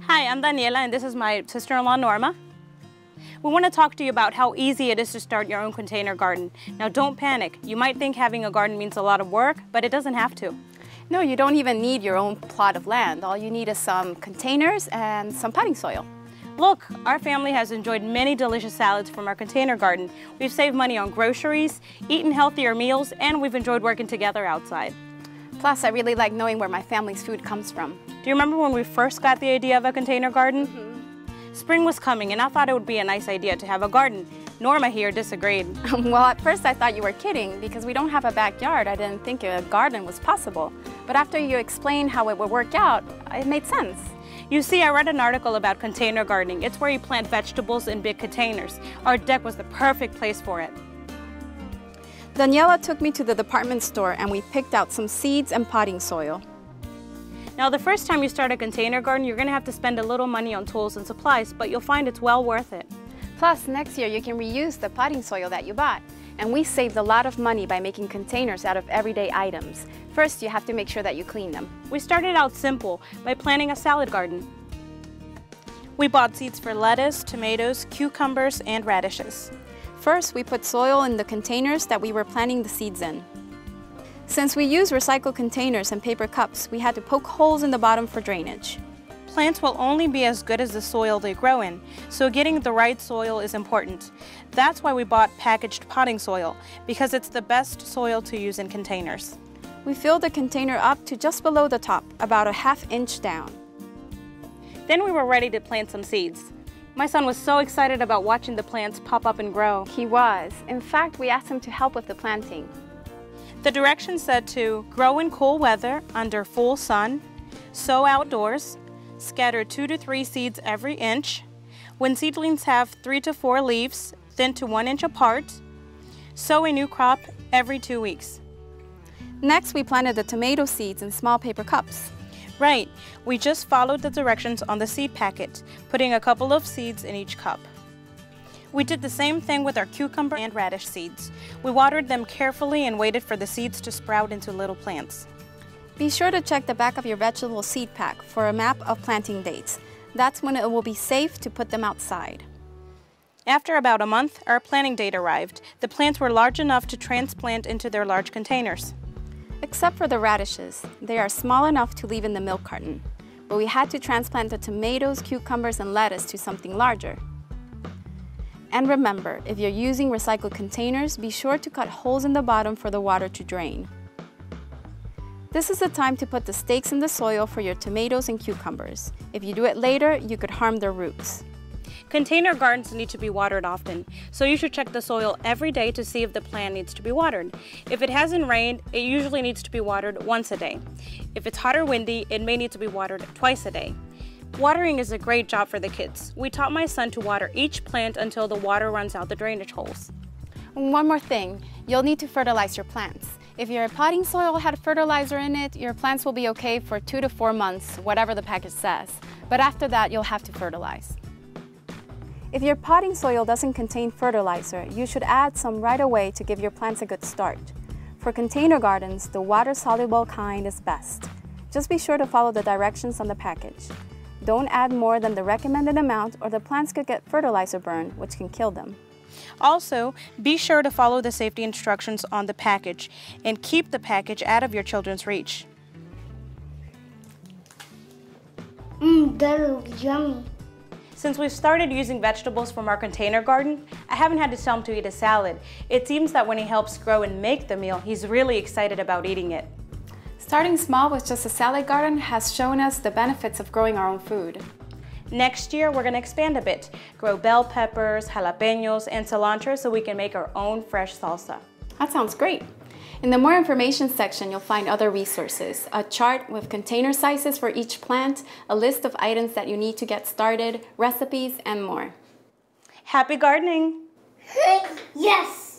Hi, I'm Daniela and this is my sister-in-law Norma. We want to talk to you about how easy it is to start your own container garden. Now don't panic. You might think having a garden means a lot of work, but it doesn't have to. No, you don't even need your own plot of land. All you need is some containers and some potting soil. Look, our family has enjoyed many delicious salads from our container garden. We've saved money on groceries, eaten healthier meals, and we've enjoyed working together outside. Plus, I really like knowing where my family's food comes from. Do you remember when we first got the idea of a container garden? Spring was coming and I thought it would be a nice idea to have a garden. Norma here disagreed. Well, at first I thought you were kidding because we don't have a backyard. I didn't think a garden was possible. But after you explained how it would work out, it made sense. You see, I read an article about container gardening. It's where you plant vegetables in big containers. Our deck was the perfect place for it. Daniela took me to the department store and we picked out some seeds and potting soil. Now, the first time you start a container garden, you're going to have to spend a little money on tools and supplies, but you'll find it's well worth it. Plus, next year you can reuse the potting soil that you bought. And we saved a lot of money by making containers out of everyday items. First, you have to make sure that you clean them. We started out simple by planting a salad garden. We bought seeds for lettuce, tomatoes, cucumbers, and radishes. First, we put soil in the containers that we were planting the seeds in. Since we use recycled containers and paper cups, we had to poke holes in the bottom for drainage. Plants will only be as good as the soil they grow in, so getting the right soil is important. That's why we bought packaged potting soil, because it's the best soil to use in containers. We filled the container up to just below the top, about a ½ inch down. Then we were ready to plant some seeds. My son was so excited about watching the plants pop up and grow. He was. In fact, we asked him to help with the planting. The directions said to grow in cool weather under full sun, sow outdoors, scatter 2 to 3 seeds every inch. When seedlings have 3 to 4 leaves, thin to 1 inch apart, sow a new crop every 2 weeks. Next, we planted the tomato seeds in small paper cups. Right, we just followed the directions on the seed packet, putting a couple of seeds in each cup. We did the same thing with our cucumber and radish seeds. We watered them carefully and waited for the seeds to sprout into little plants. Be sure to check the back of your vegetable seed pack for a map of planting dates. That's when it will be safe to put them outside. After about a month, our planting date arrived. The plants were large enough to transplant into their large containers. Except for the radishes. They are small enough to leave in the milk carton. But we had to transplant the tomatoes, cucumbers, and lettuce to something larger. And remember, if you're using recycled containers, be sure to cut holes in the bottom for the water to drain. This is the time to put the stakes in the soil for your tomatoes and cucumbers. If you do it later, you could harm their roots. Container gardens need to be watered often, so you should check the soil every day to see if the plant needs to be watered. If it hasn't rained, it usually needs to be watered once a day. If it's hot or windy, it may need to be watered twice a day. Watering is a great job for the kids. We taught my son to water each plant until the water runs out the drainage holes. One more thing, you'll need to fertilize your plants. If your potting soil had fertilizer in it, your plants will be okay for 2 to 4 months, whatever the package says. But after that, you'll have to fertilize. If your potting soil doesn't contain fertilizer, you should add some right away to give your plants a good start. For container gardens, the water-soluble kind is best. Just be sure to follow the directions on the package. Don't add more than the recommended amount or the plants could get fertilizer burn, which can kill them. Also, be sure to follow the safety instructions on the package and keep the package out of your children's reach. That looks yummy. Since we've started using vegetables from our container garden, I haven't had to tell him to eat a salad. It seems that when he helps grow and make the meal, he's really excited about eating it. Starting small with just a salad garden has shown us the benefits of growing our own food. Next year, we're going to expand a bit, grow bell peppers, jalapenos, and cilantro so we can make our own fresh salsa. That sounds great. In the more information section, you'll find other resources, a chart with container sizes for each plant, a list of items that you need to get started, recipes, and more. Happy gardening! Yes!